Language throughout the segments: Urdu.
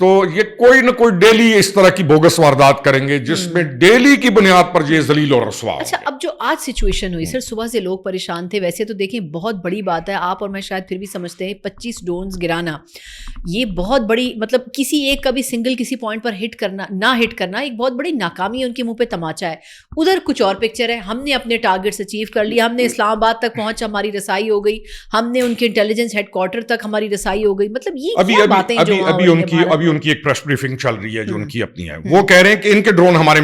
تو یہ کوئی نہ کوئی ڈیلی اس طرح کی بوگس واردات کریں گے جس میں ڈیلی کی بنیاد پر یہ ذلیل اور رسوا. اچھا اب جو آج سچویشن ہوئی سر, صبح سے لوگ پریشان تھے, ویسے تو دیکھیں بہت بڑی بات ہے, آپ اور میں شاید پھر بھی سمجھتے ہیں 25 ڈرونز گرانا یہ بہت بڑی, مطلب کسی ایک کا بھی سنگل کسی پوائنٹ پر ہٹ کرنا نہ ہٹ کرنا ایک بہت بڑی ناکامی ہے, ان کے منہ پہ تماچا ہے. ادھر کچھ اور پکچر ہے, ہم نے اپنے ٹارگیٹس اچیو کر لیا, ہم نے اسلام آباد تک پہنچ ہماری رسائی ہو گئی, ہم نے ان کے انٹیلیجنس ہیڈ کوارٹر تک ہماری رسائی ہو گئی. مطلب یہ کیا باتیں ابھی ان کی ایک پریس بریفنگ چل رہی ہے جو ان کی اپنی ہے, وہ کہہ رہے ہیں کہ ان کے ڈرون ہمارے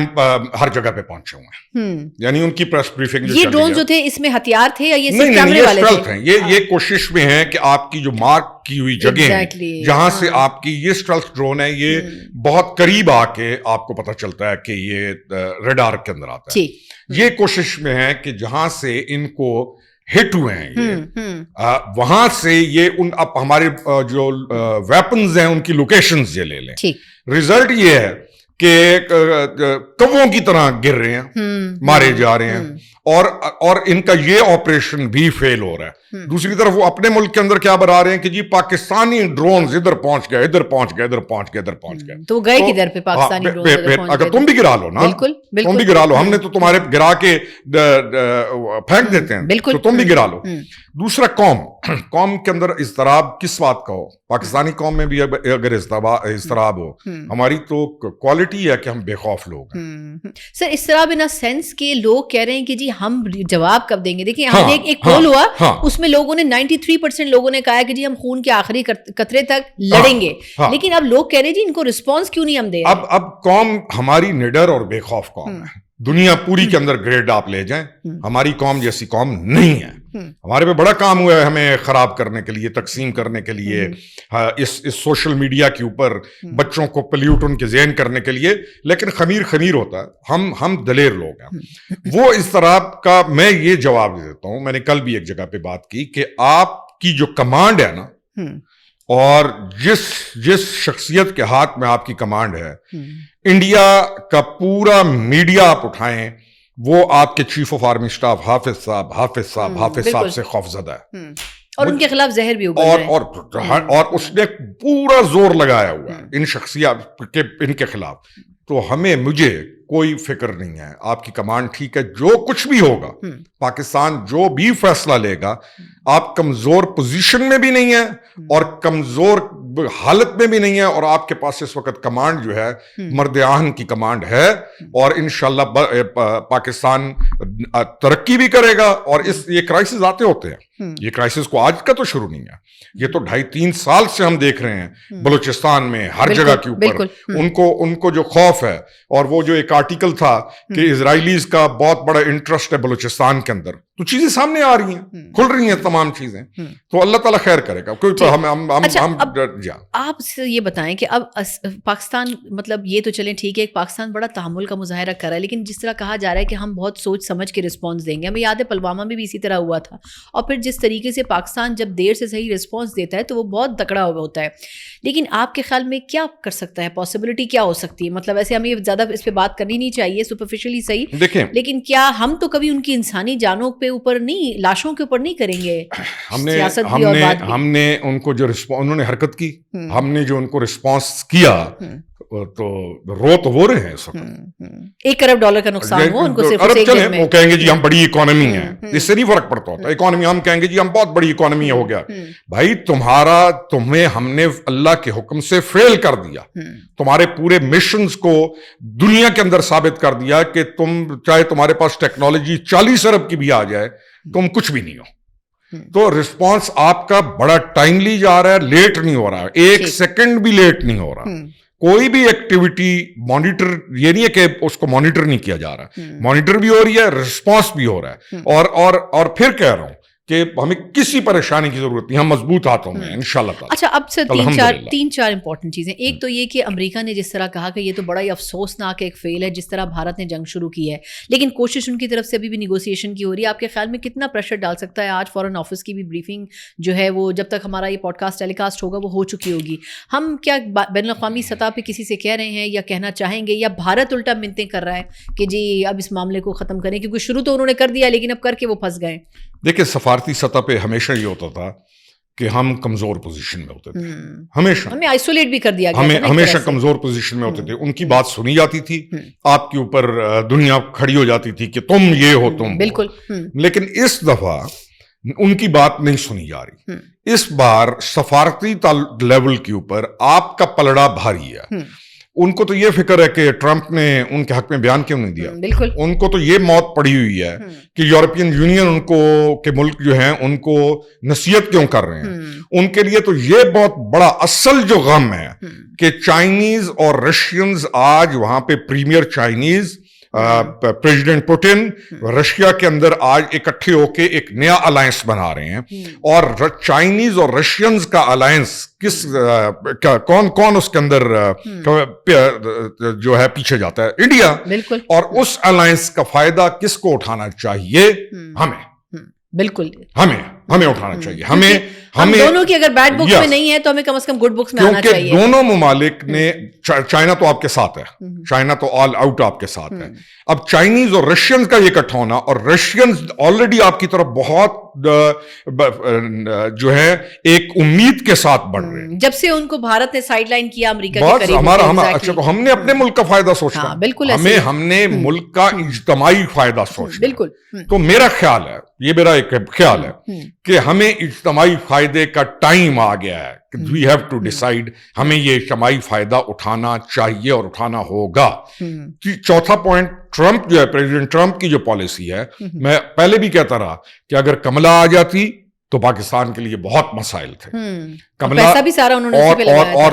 ہر جگہ پہ پہنچے ہوئے ہیں, یعنی ان کی پریس بریفنگ. یہ ڈرون جو تھے اس میں ہتھیار تھے یا یہ صرف کیمرے والے تھے؟ یہ کوشش میں ہے کہ آپ کی جو مارک کی ہوئی جگہ جہاں سے آپ کی یہ اسٹیلتھ ڈرون ہے یہ بہت قریب آ کے آپ کو پتہ چلتا ہے کہ یہ ریڈار کے اندر آتا ہے. یہ کوشش میں ہے کہ جہاں سے ان کو ہٹ ہوئے ہیں یہ وہاں سے یہ ان اب ہمارے جو ویپنز ہیں ان کی لوکیشنز یہ لے لیں. ریزلٹ یہ ہے کہ کووں کی طرح گر رہے ہیں, مارے جا رہے ہیں, اور ان کا یہ آپریشن بھی فیل ہو رہا ہے. دوسری طرف وہ اپنے ملک کے اندر کیا بنا رہے ہیں کہ جی پاکستانی ڈرونز ادھر پہنچ گئے, ادھر پہنچ گئے, ادھر پہنچ گئے, ادھر پہنچ گئے. تو گئے کدھر پہ پاکستانی ڈرونز؟ اگر تم بھی گرا لو نا, تم بھی گرا لو, ہم نے تو تمہارے گرا کے پھینک دیتے ہیں, تو تم بھی گرا لو. دوسرا قوم کے اندر اضطراب کس بات کا ہو, پاکستانی قوم میں بھی اگر اضطراب ہو, ہماری تو کوالٹی ہے کہ ہم بے خوف لوگ ہیں. سر اضطراب ان سینس کے لوگ کہہ رہے ہیں کہ جی ہم جواب کب دیں گے. دیکھیں ہم نے ایک پول ہوا, اس میں لوگوں نے 93% لوگوں نے کہا کہ جی ہم خون کے آخری قطرے تک لڑیں گے, لیکن اب لوگ کہہ رہے ہیں جی ان کو رسپانس کیوں نہیں ہم دے رہے. اب قوم ہماری نڈر اور بے خوف قوم ہے. دنیا پوری کے اندر گریڈ آپ لے جائیں, ہماری قوم جیسی قوم نہیں ہے. ہمارے پہ بڑا کام ہوا ہے ہمیں خراب کرنے کے لیے, تقسیم کرنے کے لیے, اس سوشل میڈیا کے اوپر بچوں کو پلیوٹ ان کے ذہن کرنے کے لیے, لیکن خمیر ہوتا ہے. ہم دلیر لوگ ہیں. وہ اس طرح کا میں یہ جواب دیتا ہوں, میں نے کل بھی ایک جگہ پہ بات کی کہ آپ کی جو کمانڈ ہے نا, اور جس شخصیت کے ہاتھ میں آپ کی کمانڈ ہے, انڈیا کا پورا میڈیا آپ اٹھائیں, وہ آپ کے چیف آف آرمی اسٹاف حافظ صاحب سے خوفزدہ ہے, اور ان کے خلاف زہر بھی اور اس نے پورا زور لگایا ہوا ہے ان شخصیات کے, ان کے خلاف. تو مجھے کوئی فکر نہیں ہے, آپ کی کمانڈ ٹھیک ہے, جو کچھ بھی ہوگا پاکستان جو بھی فیصلہ لے گا, آپ کمزور پوزیشن میں بھی نہیں ہے اور کمزور حالت میں بھی نہیں ہے, اور آپ کے پاس اس وقت کمانڈ جو ہے مرد آہن کی کمانڈ ہے, اور انشاءاللہ پاکستان ترقی بھی کرے گا. اور یہ کرائسس آتے ہوتے ہیں, یہ کرائسس کو آج کا تو شروع نہیں ہے, یہ تو 2.5-3 سال سے ہم دیکھ رہے ہیں بلوچستان میں ہر جگہ کے اوپر. ان کو جو خوف ہے, اور وہ جو ایک آرٹیکل تھا کہ اسرائیلیز کا بہت بڑا انٹرسٹ ہے بلوچستان کے اندر, تو چیزیں سامنے آ رہی ہیں, کھل رہی ہیں تمام چیزیں. تو اللہ تعالیٰ خیر کرے گا. آپ سے یہ بتائیں کہ اب پاکستان, مطلب یہ تو چلیں ٹھیک ہے, پاکستان بڑا تحمل کا مظاہرہ کر رہا ہے, لیکن جس طرح کہا جا رہا ہے کہ ہم بہت سوچ سمجھ کے رسپانس دیں گے. ہمیں یاد ہے پلوامہ میں بھی اسی طرح ہوا تھا, اور پھر جس طریقے سے پاکستان جب دیر سے صحیح رسپانس دیتا ہے تو وہ بہت تکڑا ہوتا ہے. لیکن آپ کے خیال میں کیا کر سکتا ہے, پاسبلٹی کیا ہو سکتی ہے؟ مطلب ایسے ہمیں زیادہ اس پہ بات کرنی نہیں چاہیے, سپرفیشلی صحیح, لیکن کیا ہم تو کبھی ان کی انسانی جانوں پہ اوپر نہیں, لاشوں کے اوپر نہیں کریں گے سیاست بھی اور بات بھی؟ ہم نے ان کو جو انہوں نے حرکت کی, ہم نے جو ان کو رسپانس کیا, تو وہ رہے ہیں اس وقت. $1 کروڑ کا نقصان ہوا ان کو صرف. وہ کہیں گے جی ہم بڑی اکانومی ہیں, اس سے نہیں فرق پڑتا ہوتا اکانومی. ہم کہیں گے جی ہم بہت بڑی اکانومی ہو گیا. بھائی تمہیں ہم نے اللہ کے حکم سے فیل کر دیا, تمہارے پورے مشنز کو دنیا کے اندر ثابت کر دیا کہ تم چاہے تمہارے پاس ٹیکنالوجی 40 ارب کی بھی آ جائے, تم کچھ بھی نہیں ہو. تو رسپانس آپ کا بڑا ٹائملی جا رہا ہے, لیٹ نہیں ہو رہا, 1 سیکنڈ بھی لیٹ نہیں ہو رہا. کوئی بھی ایکٹیویٹی مانیٹر, یہ نہیں ہے کہ اس کو مانیٹر نہیں کیا جا رہا, مانیٹر بھی ہو رہی ہے, رسپانس بھی ہو رہا ہے. اور پھر کہہ رہا ہوں کہ ہمیں کسی پریشانی کی ضرورت نہیں, ہم مضبوط ہاتھوں میں انشاءاللہ تعالی. اچھا اب سے 3-4 امپورٹنٹ چیزیں. ایک تو یہ کہ امریکہ نے جس طرح کہا کہ یہ تو بڑا ہی افسوسناک ایک فیل ہے جس طرح بھارت نے جنگ شروع کی ہے, لیکن کوشش ان کی طرف سے ابھی بھی نیگوسیشن کی ہو رہی ہے. آپ کے خیال میں کتنا پریشر ڈال سکتا ہے؟ آج فارن آفس کی بھی بریفنگ جو ہے وہ جب تک ہمارا یہ پوڈ کاسٹ ٹیلی کاسٹ ہوگا وہ ہو چکی ہوگی. ہم کیا بین الاقوامی سطح پہ کسی سے کہہ رہے ہیں یا کہنا چاہیں گے, یا بھارت الٹا منتیں کر رہا ہے کہ جی اب اس معاملے کو ختم کریں, کیونکہ شروع تو انہوں نے کر دیا لیکن اب کر کے وہ پھنس گئے؟ دیکھیں سفارتی سطح پہ ہمیشہ یہ ہوتا تھا کہ ہم کمزور پوزیشن میں ہوتے تھے, ہمیشہ ہمیں آئسولیٹ بھی کر دیا گیا, ہمیں ہمیشہ کمزور پوزیشن میں ہوتے تھے. ان کی بات سنی جاتی تھی, آپ کے اوپر دنیا کھڑی ہو جاتی تھی کہ تم یہ ہو تم. بالکل. لیکن اس دفعہ ان کی بات نہیں سنی جا رہی. اس بار سفارتی لیول کے اوپر آپ کا پلڑا بھاری ہے. ان کو تو یہ فکر ہے کہ ٹرمپ نے ان کے حق میں بیان کیوں نہیں دیا. بالکل. ان کو تو یہ موت پڑی ہوئی ہے کہ یورپین یونین ان کو کہ ملک جو ہیں ان کو نصیحت کیوں کر رہے ہیں. ان کے لیے تو یہ بہت بڑا اصل جو غم ہے کہ چائنیز اور رشینز آج وہاں پہ premier Chinese president Putin Russia کے اندر آج اکٹھے ہو کے ایک نیا الائنس بنا رہے ہیں. اور چائنیز اور رشینز کا الائنس کس کون اس کے اندر جو ہے پیچھے جاتا ہے؟ انڈیا. بالکل. اور اس الائنس کا فائدہ کس کو اٹھانا چاہیے؟ ہمیں. بالکل ہمیں اٹھانا چاہیے. ہم دونوں کی اگر بیڈ بکس میں نہیں ہے تو ہمیں کم از کم گڈ بکس میں آنا چاہیے. کیونکہ دونوں ممالک نے, چائنا تو آپ کے ساتھ ہے, چائنا تو آل آؤٹ آپ کے ساتھ ہے. اب چائنیز اور رشینز کا یہ اکٹھا ہونا, اور رشینز آلریڈی آپ کی طرف بہت جو ہے ایک امید کے ساتھ بڑھ رہے ہیں. جب سے ان کو بھارت نے سائیڈ لائن کیا امریکہ کے قریب, اچھا تو ہم نے اپنے ملک کا فائدہ سوچنا. بالکل. ہم نے ملک کا اجتماعی فائدہ سوچنا. بالکل. تو میرا خیال ہے, یہ میرا ایک خیال ہے کہ ہمیں اجتماعی فائدے کا ٹائم آ گیا ہے کہ وی ہیو ٹو ڈیسائیڈ, ہمیں یہ اجتماعی فائدہ اٹھانا چاہیے اور اٹھانا ہوگا. چوتھا پوائنٹ, ٹرمپ جو ہے, پریزیڈنٹ ٹرمپ کی جو پالیسی ہے, میں پہلے بھی کہتا رہا کہ اگر کملا آ جاتی تو پاکستان کے لیے بہت مسائل تھے. کملا پیسہ بھی سارا انہوں نے اسی پہ لگایا تھا. اور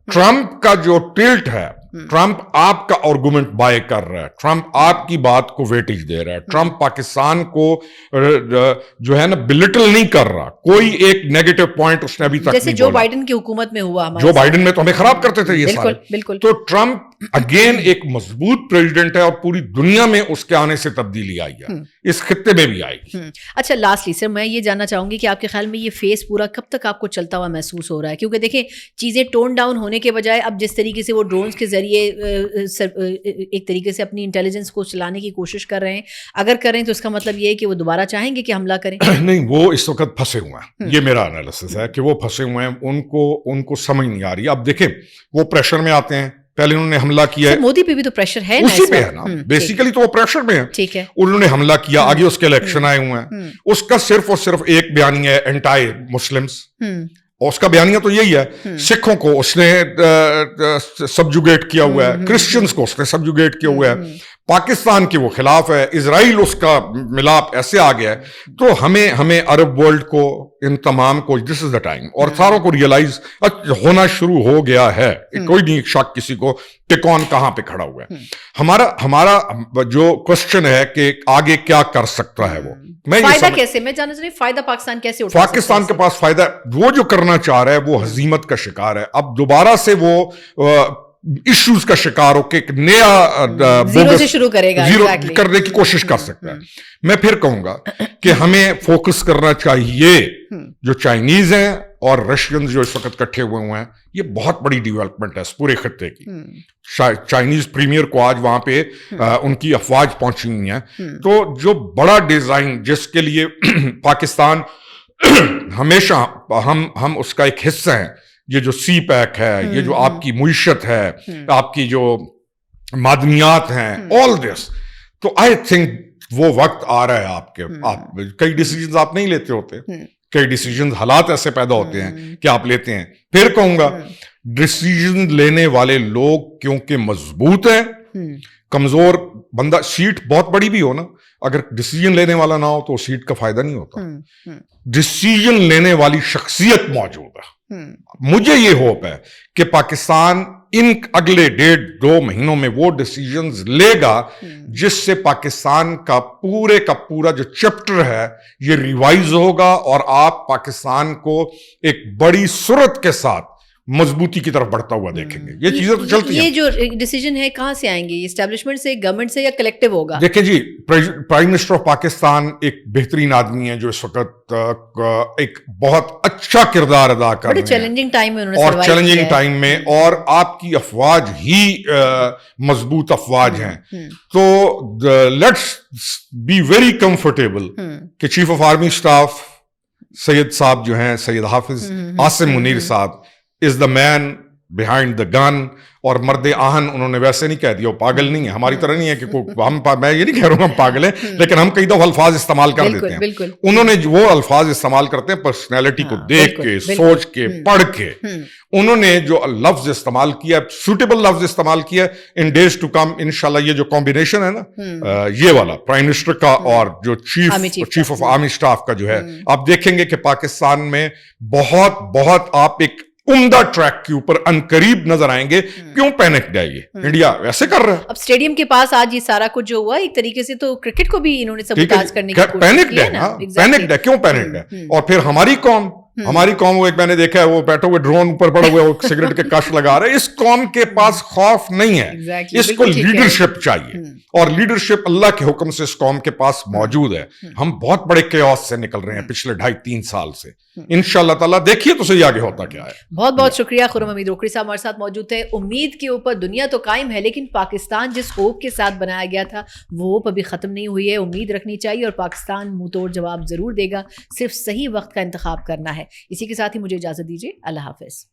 ٹرمپ کا جو ٹلٹ ہے, ٹرمپ آپ کا آرگومنٹ بائی کر رہا ہے, ٹرمپ آپ کی بات کو ویٹیج دے رہا ہے, ٹرمپ پاکستان کو جو ہے نا بلٹل نہیں کر رہا. کوئی ایک نیگیٹو پوائنٹ اس نے ابھی تک نہیں بولا. جیسے جو بائیڈن کی حکومت میں ہوا, جو بائیڈن میں تو ہمیں خراب کرتے تھے یہ سارے. بالکل. تو ٹرمپ اگین ایک مضبوط پریزیڈنٹ ہے اور پوری دنیا میں اس کے آنے سے تبدیلی آئی ہے, اس خطے میں بھی آئے گی. اچھا لاسٹلی سر میں یہ جاننا چاہوں گی کہ آپ کے خیال میں یہ فیس پورا کب تک آپ کو چلتا ہوا محسوس ہو رہا ہے؟ کیونکہ دیکھیں چیزیں ٹون ڈاؤن ہونے کے بجائے اب جس طریقے سے وہ ڈرونز کے ذریعے ایک طریقے سے اپنی انٹیلیجنس کو چلانے کی کوشش کر رہے ہیں, اگر کریں تو اس کا مطلب یہ ہے کہ وہ دوبارہ چاہیں گے کہ حملہ کریں. نہیں, وہ اس وقت پھنسے ہوئے ہیں. یہ میرا انالیسس ہے کہ وہ پھنسے ہوئے ہیں, ان کو سمجھ نہیں آ رہی. اب دیکھیں وہ پریشر میں آتے ہیں, پہلے انہوں نے حملہ کیا, مودی پہ بھی تو پریشر ہے, اسی پہ ہے نا, بیسیکلی تو وہ پریشر میں ہے. ٹھیک ہے, انہوں نے حملہ کیا, آگے اس کے الیکشن آئے ہوئے ہیں, اس کا صرف اور صرف ایک بیانیہ ہے, اینٹائی مسلمس. اور اس کا بیانیہ تو یہی ہے, سکھوں کو اس نے سبجوگیٹ کیا ہوا ہے, کرسچنز کو اس نے سبجوگیٹ کیا ہوا ہے, پاکستان کے وہ خلاف ہے, اسرائیل اس کا ملاپ ایسے آ گیا ہے. تو ہمیں عرب ورلڈ کو, ان تمام کو, دس از دا ٹائم, اور ساروں کو ریئلائز ہونا شروع ہو گیا ہے. کوئی نہیں شک کسی کو کہ کون کہاں پہ کھڑا ہوا ہے. ہمارا جو کوشچن ہے کہ آگے کیا کر سکتا ہے, وہ فائدہ کیسے, میں جاننا چاہتی ہوں فائدہ پاکستان کیسے اٹھا سکتا ہے؟ پاکستان کے پاس فائدہ, وہ جو کرنا چاہ رہا ہے وہ ہزیمت کا شکار ہے. اب دوبارہ سے وہ ایشوز کا شکار ہو کے ایک نیا زیرو سے شروع کرے گا, زیرو کرنے کی کوشش کر سکتا ہے. میں پھر کہوں گا کہ ہمیں فوکس کرنا چاہیے, جو چائنیز ہیں اور رشینز جو اس وقت کٹھے ہوئے ہیں, یہ بہت بڑی ڈیولپمنٹ ہے اس پورے خطے کی. چائنیز پریمیئر کو آج وہاں پہ ان کی افواج پہنچی ہوئی ہیں. تو جو بڑا ڈیزائن جس کے لیے پاکستان ہمیشہ ہم اس کا ایک حصہ ہیں, یہ جو سی پیک ہے, یہ جو آپ کی معیشت ہے, آپ کی جو معدنیات ہیں, آل دس, تو آئی تھنک وہ وقت آ رہا ہے آپ کئی ڈیسیجنز آپ نہیں لیتے ہوتے, کئی ڈیسیجنز حالات ایسے پیدا ہوتے ہیں کہ آپ لیتے ہیں. پھر کہوں گا ڈیسیجن لینے والے لوگ کیونکہ مضبوط ہیں, کمزور بندہ, سیٹ بہت بڑی بھی ہو نا, اگر ڈیسیجن لینے والا نہ ہو تو سیٹ کا فائدہ نہیں ہوتا. ڈیسیجن لینے والی شخصیت موجود ہے. مجھے یہ ہوپ ہے کہ پاکستان ان اگلے 1.5-2 مہینوں میں وہ ڈیسیجنز لے گا جس سے پاکستان کا پورا جو چیپٹر ہے یہ ریوائز ہوگا, اور آپ پاکستان کو ایک بڑی سرعت کے ساتھ مضبوطی کی طرف بڑھتا ہوا دیکھیں گے. یہ چیزیں تو چلتی ہیں. یہ جو ڈیسیجن ہے کہاں سے آئیں گے, یہ اسٹیبلشمنٹ سے, گورنمنٹ سے, یا کلیکٹیو ہوگا؟ دیکھیں جی, پرائم منسٹر آف پاکستان ایک بہترین آدمی ہے جو اس وقت ایک بہت اچھا کردار ادا کر رہے ہیں, چیلنجنگ ٹائم میں, اور چیلنجنگ ٹائم میں, اور آپ کی افواج ہی مضبوط افواج ہیں. تو لیٹس بی ویری کمفرٹیبل کہ چیف آف آرمی اسٹاف سید صاحب جو ہیں, سید حافظ عاصم منیر صاحب از دا مین behind the gun, اور مرد آہن انہوں نے ویسے نہیں کہہ دیا, وہ پاگل نہیں ہے, ہماری طرح نہیں ہے کہ میں یہ نہیں کہہ رہا ہوں ہم پاگل ہیں, لیکن ہم کئی دفعہ الفاظ استعمال کر دیتے ہیں. انہوں نے وہ الفاز استعمال کرتے ہیں پرسنالٹی کو دیکھ کے, سوچ کے, پڑھ کے. انہوں نے جو لفظ استعمال کیا, سوٹیبل لفظ استعمال کیا, ان ڈیز ٹو کم انشاءاللہ یہ جو کمبینیشن ہے نا یہ والا پرائم منسٹر کا اور جو چیف آف آرمی اسٹاف کا جو ہے, آپ دیکھیں گے کہ پاکستان میں بہت آپ ایک عمدہ ٹریک کے اوپر انقریب نظر آئیں گے. کیوں پینک ہے یہ انڈیا ویسے کر رہا ہے. اب اسٹیڈیم کے پاس آج یہ سارا کچھ جو ہوا ایک طریقے سے تو کرکٹ کو بھی انہوں نے سبوتاژ کرنے کی کوشش کی ہے نا. پینکڈ ہے, کیوں پینکڈ ہے. اور پھر ہماری قوم وہ ایک میں نے دیکھا ہے وہ بیٹھے ہوئے ڈرون اوپر پڑے ہوئے وہ سگریٹ کے کش لگا رہے. اس قوم کے پاس خوف نہیں ہے, اس کو لیڈرشپ چاہیے, اور لیڈرشپ اللہ کے حکم سے اس قوم کے پاس موجود ہے. ہم بہت بڑے کیوس سے نکل رہے ہیں پچھلے 2.5-3 سال سے. انشاءاللہ تعالیٰ دیکھیے تو صحیح آگے ہوتا کیا ہے. بہت شکریہ خرم حمید روکڑی صاحب ہمارے ساتھ موجود تھے. امید کے اوپر دنیا تو قائم ہے, لیکن پاکستان جس ہوپ کے ساتھ بنایا گیا تھا وہ ہوپ ابھی ختم نہیں ہوئی ہے. امید رکھنی چاہیے, اور پاکستان منہ توڑ جواب ضرور دے گا, صرف صحیح وقت کا انتخاب کرنا ہے. اسی کے ساتھ ہی مجھے اجازت دیجیے, اللہ حافظ.